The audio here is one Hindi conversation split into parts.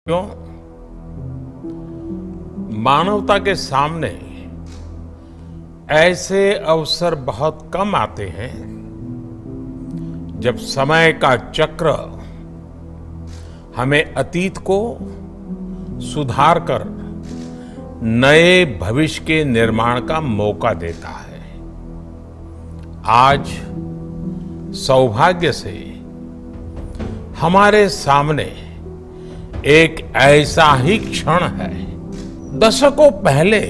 क्यों? मानवता के सामने ऐसे अवसर बहुत कम आते हैं जब समय का चक्र हमें अतीत को सुधार कर नए भविष्य के निर्माण का मौका देता है। आज सौभाग्य से हमारे सामने एक ऐसा ही क्षण है। दशकों पहले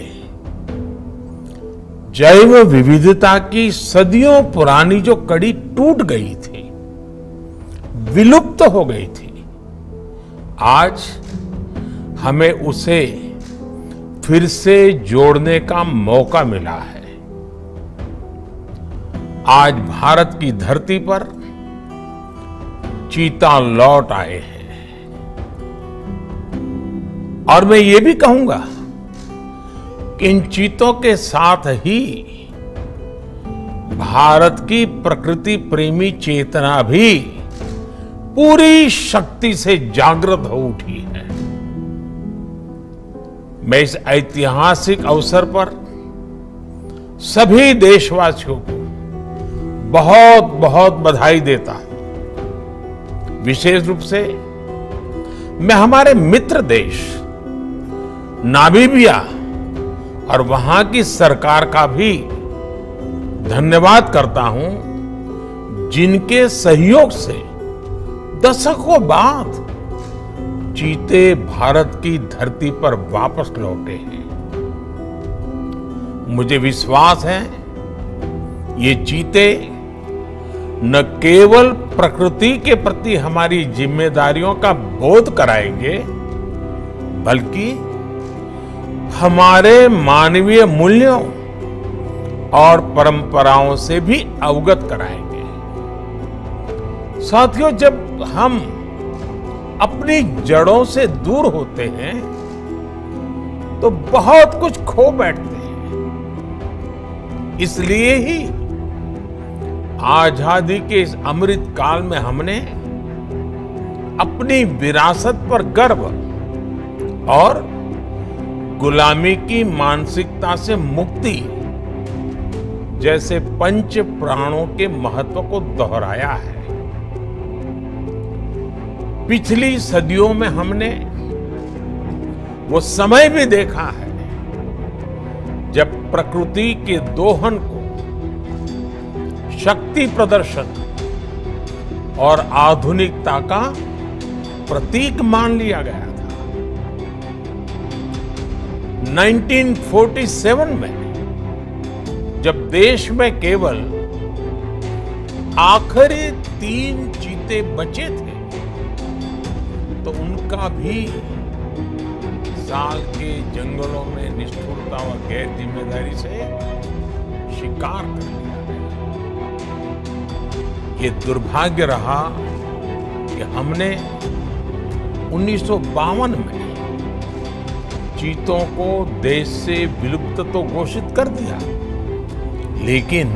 जैव विविधता की सदियों पुरानी जो कड़ी टूट गई थी, विलुप्त हो गई थी, आज हमें उसे फिर से जोड़ने का मौका मिला है। आज भारत की धरती पर चीता लौट आए हैं और मैं ये भी कहूंगा कि इन चीतों के साथ ही भारत की प्रकृति प्रेमी चेतना भी पूरी शक्ति से जागृत हो उठी है। मैं इस ऐतिहासिक अवसर पर सभी देशवासियों को बहुत बहुत बधाई देता हूं। विशेष रूप से मैं हमारे मित्र देश नामीबिया और वहां की सरकार का भी धन्यवाद करता हूं, जिनके सहयोग से दशकों बाद चीते भारत की धरती पर वापस लौटे हैं। मुझे विश्वास है ये चीते न केवल प्रकृति के प्रति हमारी जिम्मेदारियों का बोध कराएंगे, बल्कि हमारे मानवीय मूल्यों और परंपराओं से भी अवगत कराएंगे। साथियों, जब हम अपनी जड़ों से दूर होते हैं तो बहुत कुछ खो बैठते हैं। इसलिए ही आजादी के इस अमृत काल में हमने अपनी विरासत पर गर्व और गुलामी की मानसिकता से मुक्ति जैसे पंच प्राणों के महत्व को दोहराया है। पिछली सदियों में हमने वो समय भी देखा है जब प्रकृति के दोहन को शक्ति प्रदर्शन और आधुनिकता का प्रतीक मान लिया गया था। 1947 में जब देश में केवल आखिरी 3 चीते बचे थे तो उनका भी साल के जंगलों में निष्ठुरता और गैर जिम्मेदारी से शिकार कर दिया गया। ये दुर्भाग्य रहा कि हमने 1952 में चीतों को देश से विलुप्त तो घोषित कर दिया, लेकिन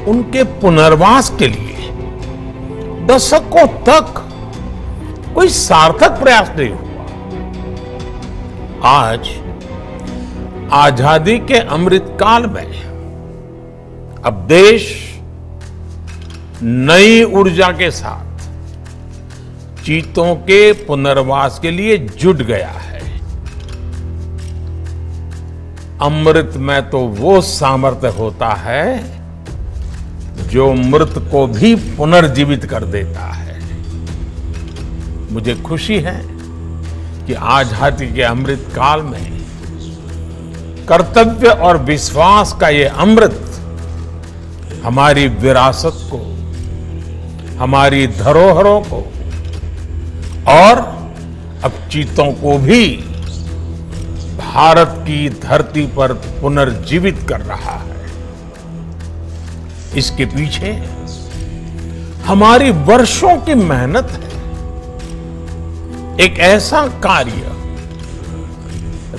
उनके पुनर्वास के लिए दशकों तक कोई सार्थक प्रयास नहीं हुआ। आज आजादी के अमृत काल में अब देश नई ऊर्जा के साथ चीतों के पुनर्वास के लिए जुट गया है। अमृत में तो वो सामर्थ्य होता है जो मृत को भी पुनर्जीवित कर देता है। मुझे खुशी है कि आजादी के अमृत काल में कर्तव्य और विश्वास का ये अमृत हमारी विरासत को, हमारी धरोहरों को और अब चीतों को भी भारत की धरती पर पुनर्जीवित कर रहा है। इसके पीछे हमारी वर्षों की मेहनत है। एक ऐसा कार्य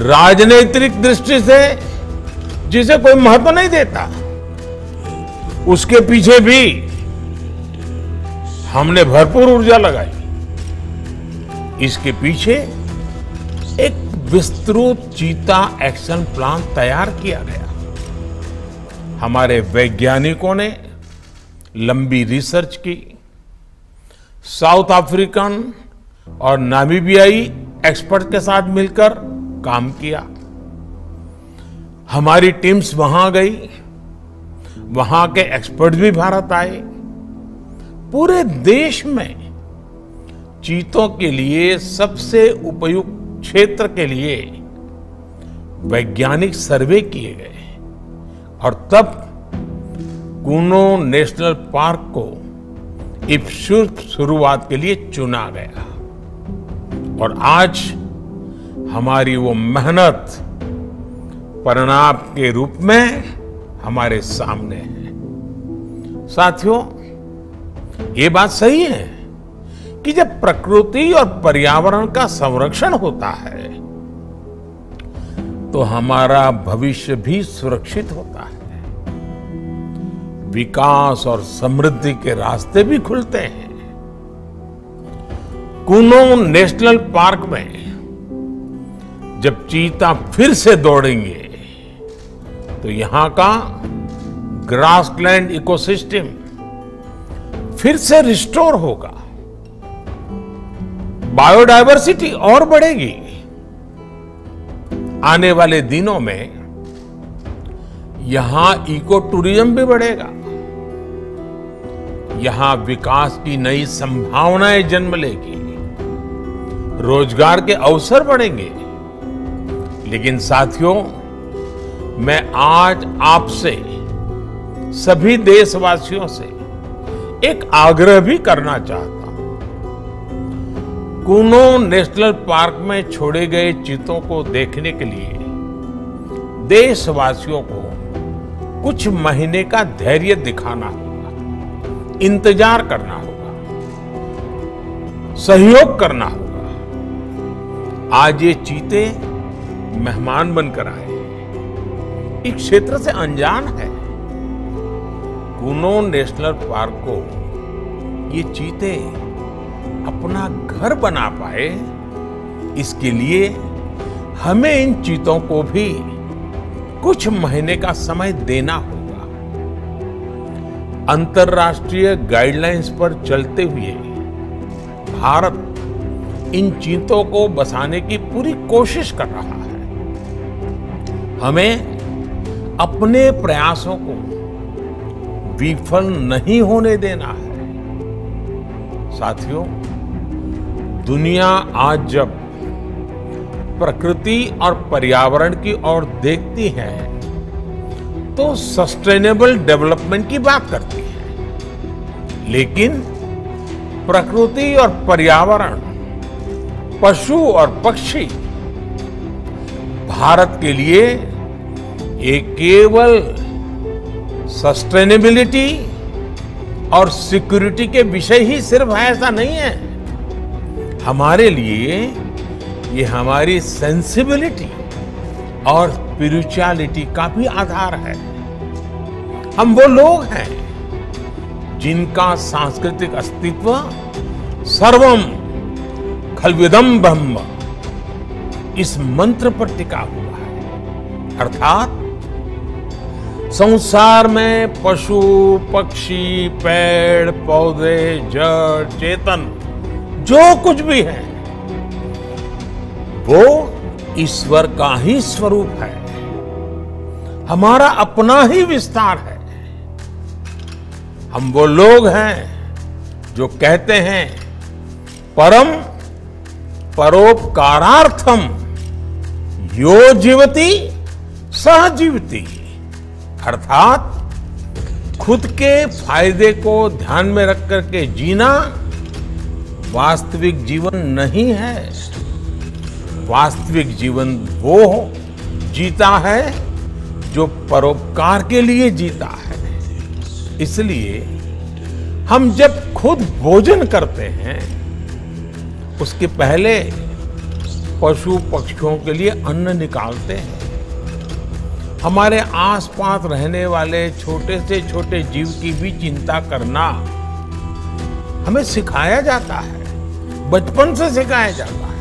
राजनीतिक दृष्टि से जिसे कोई महत्व नहीं देता, उसके पीछे भी हमने भरपूर ऊर्जा लगाई। इसके पीछे एक विस्तृत चीता एक्शन प्लान तैयार किया गया। हमारे वैज्ञानिकों ने लंबी रिसर्च की, साउथ अफ्रीकन और नामीबियाई एक्सपर्ट के साथ मिलकर काम किया। हमारी टीम्स वहां गई, वहां के एक्सपर्ट भी भारत आए। पूरे देश में चीतों के लिए सबसे उपयुक्त क्षेत्र के लिए वैज्ञानिक सर्वे किए गए और तब कूनो नेशनल पार्क को इस शुरुआत के लिए चुना गया। और आज हमारी वो मेहनत परिणाम के रूप में हमारे सामने है। साथियों, ये बात सही है कि जब प्रकृति और पर्यावरण का संरक्षण होता है तो हमारा भविष्य भी सुरक्षित होता है, विकास और समृद्धि के रास्ते भी खुलते हैं। कूनो नेशनल पार्क में जब चीता फिर से दौड़ेंगे तो यहां का ग्रासलैंड इकोसिस्टम फिर से रिस्टोर होगा, बायोडायवर्सिटी और बढ़ेगी। आने वाले दिनों में यहां इको टूरिज्म भी बढ़ेगा, यहां विकास की नई संभावनाएं जन्म लेगी, रोजगार के अवसर बढ़ेंगे। लेकिन साथियों, मैं आज आपसे सभी देशवासियों से एक आग्रह भी करना चाहता हूं। कूनो नेशनल पार्क में छोड़े गए चीतों को देखने के लिए देशवासियों को कुछ महीने का धैर्य दिखाना होगा, इंतजार करना होगा, सहयोग करना होगा। आज ये चीते मेहमान बनकर आए, इस क्षेत्र से अनजान है। कूनो नेशनल पार्क को ये चीते अपना घर बना पाए, इसके लिए हमें इन चीतों को भी कुछ महीने का समय देना होगा। अंतर्राष्ट्रीय गाइडलाइंस पर चलते हुए भारत इन चीतों को बचाने की पूरी कोशिश कर रहा है। हमें अपने प्रयासों को विफल नहीं होने देना है। साथियों, दुनिया आज जब प्रकृति और पर्यावरण की ओर देखती है तो सस्टेनेबल डेवलपमेंट की बात करती है, लेकिन प्रकृति और पर्यावरण, पशु और पक्षी भारत के लिए ये केवल सस्टेनेबिलिटी और सिक्योरिटी के विषय ही सिर्फ है, ऐसा नहीं है। हमारे लिए ये हमारी सेंसिबिलिटी और स्पिरिचुअलिटी का भी आधार है। हम वो लोग हैं जिनका सांस्कृतिक अस्तित्व सर्वम खल्विदम ब्रह्म इस मंत्र पर टिका हुआ है। अर्थात संसार में पशु, पक्षी, पेड़, पौधे, जड़, चेतन जो कुछ भी है वो ईश्वर का ही स्वरूप है, हमारा अपना ही विस्तार है। हम वो लोग हैं जो कहते हैं परम परोपकारार्थम यो जीवति सह जीवति, अर्थात खुद के फायदे को ध्यान में रख करके जीना वास्तविक जीवन नहीं है। वास्तविक जीवन वो जीता है जो परोपकार के लिए जीता है। इसलिए हम जब खुद भोजन करते हैं उसके पहले पशु पक्षियों के लिए अन्न निकालते हैं। हमारे आसपास रहने वाले छोटे से छोटे जीव की भी चिंता करना हमें सिखाया जाता है, बचपन से सिखाया जाता है।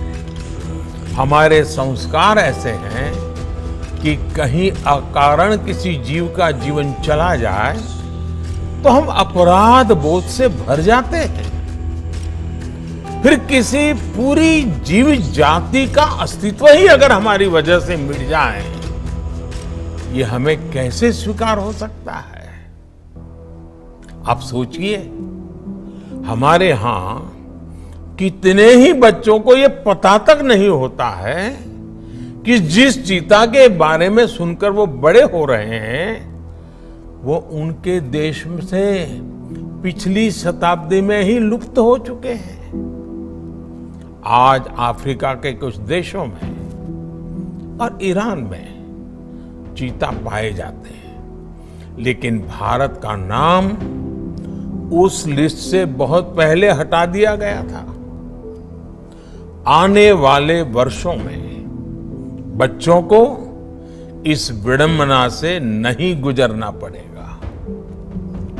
हमारे संस्कार ऐसे हैं कि कहीं अकारण किसी जीव का जीवन चला जाए तो हम अपराध बोध से भर जाते हैं। फिर किसी पूरी जीव जाति का अस्तित्व ही अगर हमारी वजह से मिट जाए, ये हमें कैसे स्वीकार हो सकता है? आप सोचिए, हमारे यहां कितने ही बच्चों को ये पता तक नहीं होता है कि जिस चीता के बारे में सुनकर वो बड़े हो रहे हैं, वो उनके देश से पिछली शताब्दी में ही लुप्त हो चुके हैं। आज अफ्रीका के कुछ देशों में और ईरान में चीता पाए जाते हैं, लेकिन भारत का नाम उस लिस्ट से बहुत पहले हटा दिया गया था। आने वाले वर्षों में बच्चों को इस विडंबना से नहीं गुजरना पड़ेगा।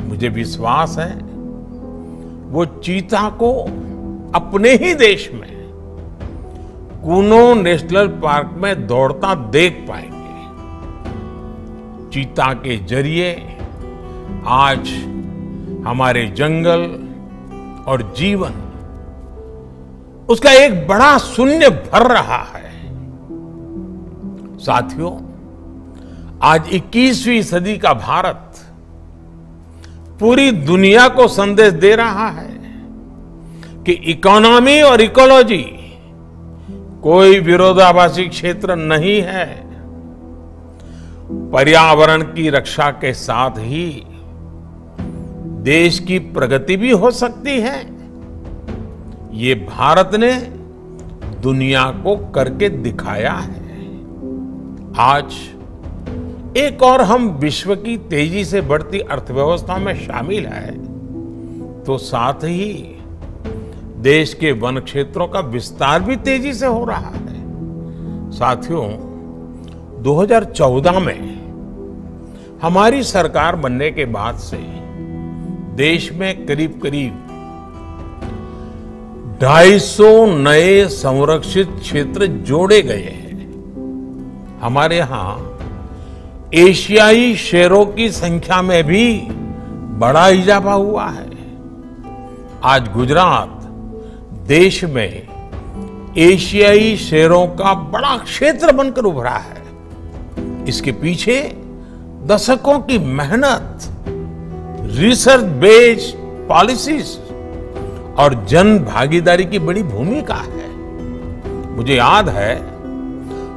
मुझे विश्वास है वो चीता को अपने ही देश में कूनो नेशनल पार्क में दौड़ता देख पाएंगे। चीता के जरिए आज हमारे जंगल और जीवन, उसका एक बड़ा शून्य भर रहा है। साथियों, आज 21वीं सदी का भारत पूरी दुनिया को संदेश दे रहा है कि इकोनॉमी और इकोलॉजी कोई विरोधाभासी क्षेत्र नहीं है। पर्यावरण की रक्षा के साथ ही देश की प्रगति भी हो सकती है। ये भारत ने दुनिया को करके दिखाया है। आज एक और हम विश्व की तेजी से बढ़ती अर्थव्यवस्था में शामिल है, तो साथ ही देश के वन क्षेत्रों का विस्तार भी तेजी से हो रहा है। साथियों, 2014 में हमारी सरकार बनने के बाद से देश में करीब करीब 250 नए संरक्षित क्षेत्र जोड़े गए हैं। हमारे यहां एशियाई शेरों की संख्या में भी बड़ा इजाफा हुआ है। आज गुजरात देश में एशियाई शेरों का बड़ा क्षेत्र बनकर उभरा है। इसके पीछे दशकों की मेहनत, रिसर्च बेस्ड पॉलिसीज और जन भागीदारी की बड़ी भूमिका है। मुझे याद है,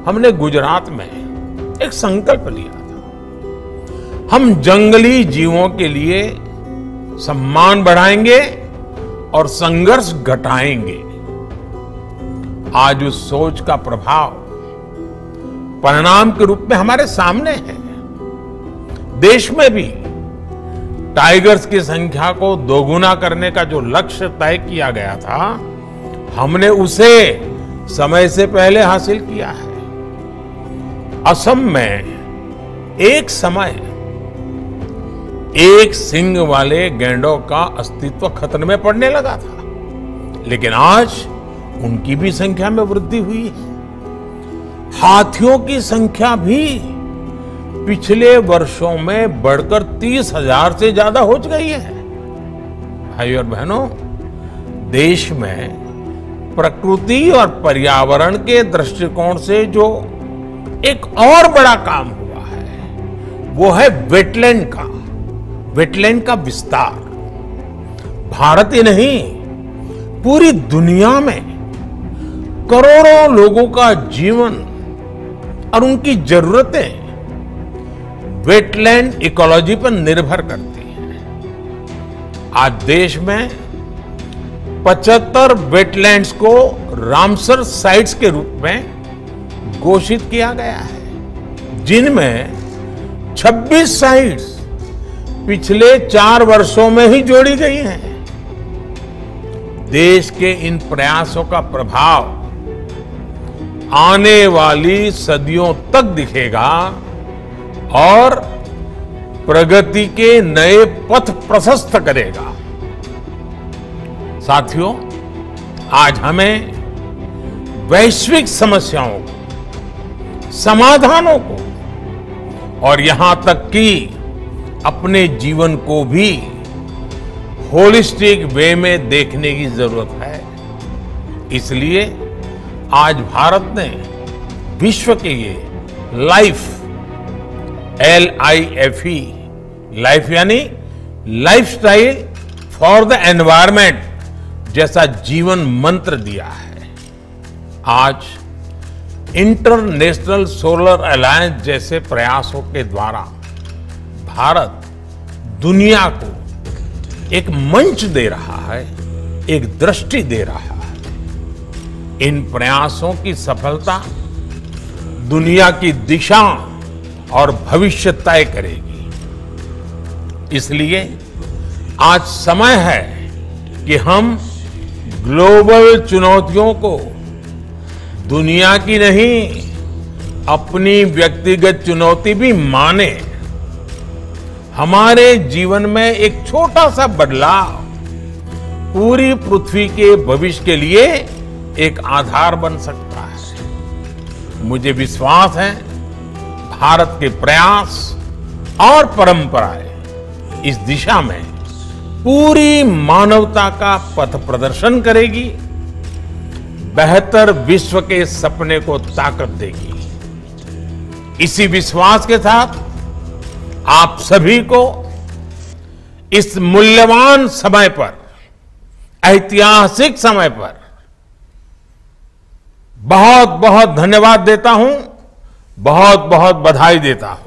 हमने गुजरात में एक संकल्प लिया था, हम जंगली जीवों के लिए सम्मान बढ़ाएंगे और संघर्ष घटाएंगे। आज उस सोच का प्रभाव परिणाम के रूप में हमारे सामने है। देश में भी टाइगर्स की संख्या को दोगुना करने का जो लक्ष्य तय किया गया था, हमने उसे समय से पहले हासिल किया है। असम में एक समय एक सींग वाले गैंडों का अस्तित्व खतरे में पड़ने लगा था, लेकिन आज उनकी भी संख्या में वृद्धि हुई है। हाथियों की संख्या भी पिछले वर्षों में बढ़कर 30,000 से ज्यादा हो गई है। भाइयों और बहनों, देश में प्रकृति और पर्यावरण के दृष्टिकोण से जो एक और बड़ा काम हुआ है, वो है वेटलैंड का विस्तार। भारत ही नहीं, पूरी दुनिया में करोड़ों लोगों का जीवन और उनकी जरूरतें वेटलैंड इकोलॉजी पर निर्भर करती हैं। आज देश में 75 वेटलैंड्स को रामसर साइट्स के रूप में घोषित किया गया है, जिनमें 26 साइट्स पिछले 4 वर्षों में ही जोड़ी गई हैं। देश के इन प्रयासों का प्रभाव आने वाली सदियों तक दिखेगा और प्रगति के नए पथ प्रशस्त करेगा। साथियों, आज हमें वैश्विक समस्याओं को, समाधानों को और यहां तक कि अपने जीवन को भी होलिस्टिक वे में देखने की जरूरत है। इसलिए आज भारत ने विश्व के लिए लाइफ, LIFE, लाइफ यानी लाइफस्टाइल फॉर द एनवायरमेंट जैसा जीवन मंत्र दिया है। आज इंटरनेशनल सोलर अलायंस जैसे प्रयासों के द्वारा भारत दुनिया को एक मंच दे रहा है, एक दृष्टि दे रहा है। इन प्रयासों की सफलता दुनिया की दिशा और भविष्य तय करेगी। इसलिए आज समय है कि हम ग्लोबल चुनौतियों को दुनिया की नहीं, अपनी व्यक्तिगत चुनौती भी माने। हमारे जीवन में एक छोटा सा बदलाव पूरी पृथ्वी के भविष्य के लिए एक आधार बन सकता है। मुझे विश्वास है भारत के प्रयास और परंपराएं इस दिशा में पूरी मानवता का पथ प्रदर्शन करेगी, बेहतर विश्व के सपने को ताकत देगी। इसी विश्वास के साथ आप सभी को इस मूल्यवान समय पर, ऐतिहासिक समय पर बहुत बहुत धन्यवाद देता हूं, बहुत बहुत बधाई देता हूं।